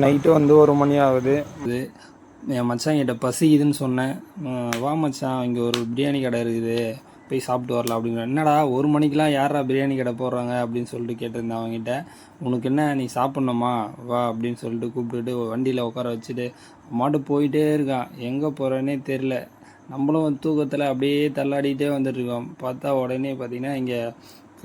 Night வந்து 1 மணி ஆகுது. என் மச்சான் கிட்ட பசிக்குதுன்னு சொன்னேன். வா மச்சான், இங்கே ஒரு பிரியாணி கடை இருக்குது, போய் சாப்பிட்டு வரலாம் அப்படின்னு. என்னடா 1 மணிக்கெலாம் யாரா பிரியாணி கடை போடுறாங்க அப்படின்னு சொல்லிட்டு கேட்டிருந்தேன் அவங்ககிட்ட. உனக்கு என்ன, நீ சாப்பிட்ணுமா வா அப்படின்னு சொல்லிட்டு கூப்பிட்டுட்டு வண்டியில் உட்கார வச்சுட்டு மாட்டு போயிட்டே இருக்கான். எங்கே போகிறேன்னே தெரில. நம்மளும் தூக்கத்தில் அப்படியே தள்ளாடிக்கிட்டே வந்துட்டுருக்கோம். பார்த்தா உடனே பார்த்திங்கன்னா இங்கே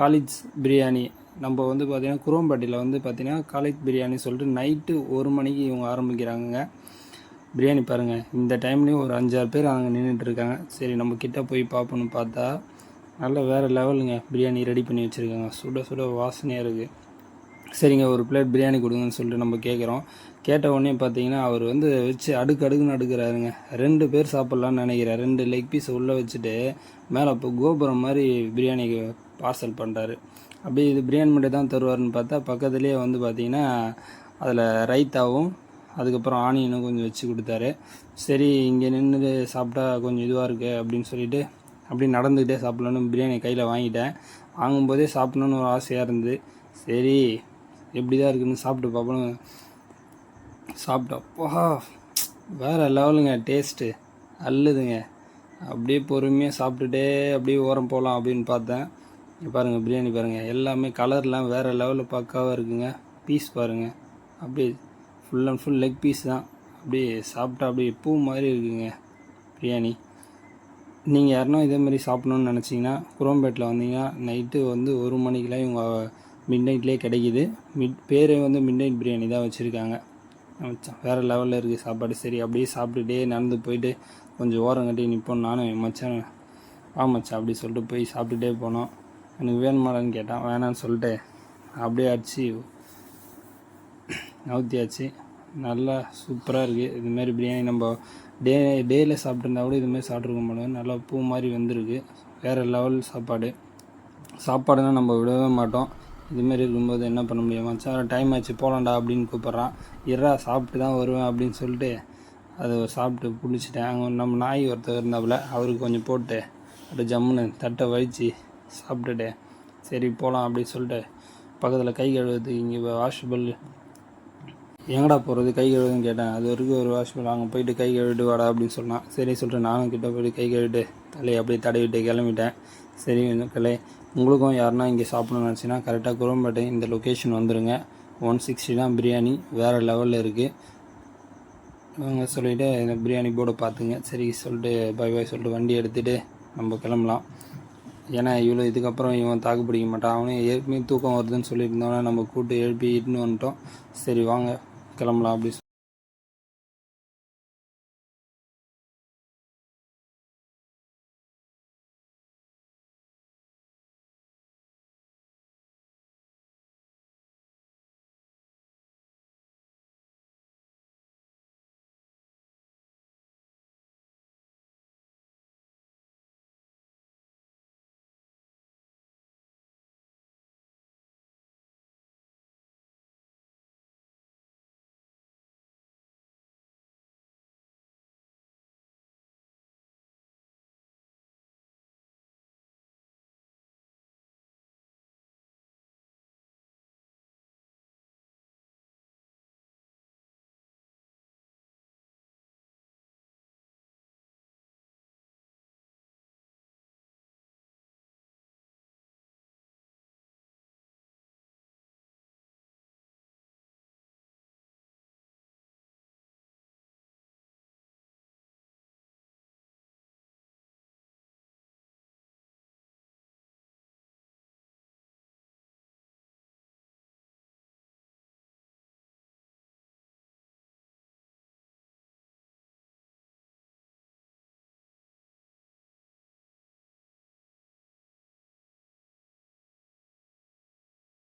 காலேஜ் பிரியாணி, நம்ம வந்து பார்த்திங்கன்னா குரோம்பேட்டையில் வந்து பார்த்திங்கன்னா காலேஜ் பிரியாணி சொல்லிட்டு நைட்டு 1 மணிக்கு இவங்க ஆரம்பிக்கிறாங்க பிரியாணி. பாருங்கள், இந்த டைம்லேயும் ஒரு 5-6 பேர் அங்கே நின்றுட்டுருக்காங்க. சரி நம்ம கிட்டே போய் பார்ப்போன்னு பார்த்தா நல்ல வேறு லெவலுங்க பிரியாணி ரெடி பண்ணி வச்சுருக்காங்க. சுட சுட வாசனையாக இருக்குது. சரிங்க ஒரு பிளேட் பிரியாணி கொடுங்கன்னு சொல்லிட்டு நம்ம கேட்குறோம். கேட்ட உடனே பார்த்தீங்கன்னா அவர் வந்து வச்சு அடுக்குன்னு அடுக்குறாருங்க. 2 பேர் சாப்பிட்லான்னு நினைக்கிறேன். 2 லெக் பீஸ் உள்ளே வச்சுட்டு மேலே இப்போ கோபுரம் மாதிரி பிரியாணிக்கு பார்சல் பண்ணுறாரு. அப்படியே இது பிரியாணி மட்டும் தான் தருவார்னு பார்த்தா பக்கத்துலேயே வந்து பார்த்திங்கன்னா அதில் ரைத்தாவும் அதுக்கப்புறம் ஆனியனும் கொஞ்சம் வச்சு கொடுத்தாரு. சரி இங்கே நின்று சாப்பிட்டா கொஞ்சம் இதுவாக இருக்குது அப்படின்னு சொல்லிட்டு அப்படி நடந்துக்கிட்டே சாப்பிட்லான்னு பிரியாணி கையில் வாங்கிட்டேன். வாங்கும்போதே சாப்பிட்ணுன்னு ஒரு ஆசையாக இருந்து, சரி எப்படி தான் இருக்குதுன்னு சாப்பிட்டு பார்ப்போம். சாப்பிட்டப்பா வேறு லெவலுங்க, டேஸ்ட்டு அல்லுதுங்க. அப்படியே பொறுமையாக சாப்பிட்டுட்டே அப்படியே ஓரம் போகலாம் அப்படின்னு பார்த்தேன். பாருங்கள் பிரியாணி பாருங்கள், எல்லாமே கலர்லாம் வேறு லெவலில் பக்காவாக இருக்குங்க. பீஸ் பாருங்கள், அப்படியே full and full leg piece தான். அப்படியே சாப்பிட்டா அப்படியே பூ மாதிரி இருக்குங்க பிரியாணி. நீங்கள் யாருன்னா இதேமாதிரி சாப்பிட்ணுன்னு நினச்சிங்கன்னா குரோம்பேட்டில் வந்தீங்கன்னா நைட்டு வந்து 1 மணிக்கெலாம் இவங்க மிட் நைட்லேயே கிடைக்கிது. பேரே வந்து மிட் நைட் பிரியாணி தான் வச்சுருக்காங்க. வேறு லெவலில் இருக்குது சாப்பாடு. சரி அப்படியே சாப்பிட்டுட்டே நடந்து போயிட்டு கொஞ்சம் ஓரம் கட்டி நிற்போம். நானும் என் மச்சான் வா மச்சான் அப்படி சொல்லிட்டு போய் சாப்பிட்டுட்டே போனோம். எனக்கு வேணுமாடான்னு கேட்டான். வேணான்னு சொல்லிட்டு அப்படியே அடிச்சு நவுத்தியாச்சு. நல்லா சூப்பராக இருக்குது. இதுமாரி பிரியாணி நம்ம டேயில் சாப்பிட்ருந்தா கூட இதுமாரி சாப்பிட்ருக்க மாட்டோம். நல்லா பூ மாதிரி வந்திருக்கு. வேறு லெவல் சாப்பாடுனா நம்ம விடவே மாட்டோம். இதுமாரி இருக்கும்போது என்ன பண்ண முடியும். மச்சான் டைம் ஆச்சு போகலாண்டா அப்படின்னு கூப்பிட்றான். இறா சாப்பிட்டு தான் வருவேன் அப்படின்னு சொல்லிட்டு அதை சாப்பிட்டு பிடிச்சிட்டேன். அங்கே நம்ம நாய் ஒருத்தர் இருந்தாப்புல, அவருக்கு கொஞ்சம் போட்டு அப்படியே ஜம்முன்னு தட்டை வலித்து சாப்பிட்டுட்டு சரி போகலாம் அப்படின்னு சொல்லிட்டு பக்கத்தில் கை கழுவுறதுக்கு இங்கே வாஷ்பல் எங்கடா போகிறது கை கழுவுதுன்னு கேட்டேன். அது வரைக்கும் ஒரு வாஷ்பல் அங்கே போயிட்டு கை கழுவிட்டு வாடா அப்படின்னு சொன்னான். சரி சொல்லிட்டு நானும் கிட்டே போய்ட்டு கை கழுவிட்டு தலையை அப்படியே தடவிட்டு கிளம்பிட்டேன். சரி உங்களுக்கும் யாருன்னா இங்கே சாப்பிடணும்னு நினச்சின்னா கரெக்டாக குரோம்பேட்டை இந்த லொக்கேஷன் வந்துடுங்க. 160 தான் பிரியாணி, வேறு லெவலில் இருக்குது. இவங்க சொல்லிவிட்டு இந்த பிரியாணி போர்டை பார்த்துங்க. சரி சொல்லிட்டு பாய் பாய் சொல்லிட்டு வண்டி எடுத்துகிட்டு நம்ம கிளம்பலாம். ஏன்னா இவ்வளோ இதுக்கப்புறம் இவன் தாக்கு பிடிக்க மாட்டான். அவனே ஏற்கனவே தூக்கம் வருதுன்னு சொல்லியிருந்தோன்னே நம்ம கூட்டு எழுப்பி இட்டுன்னு வந்துட்டோம். சரி வாங்க கிளம்பலாம் அப்படி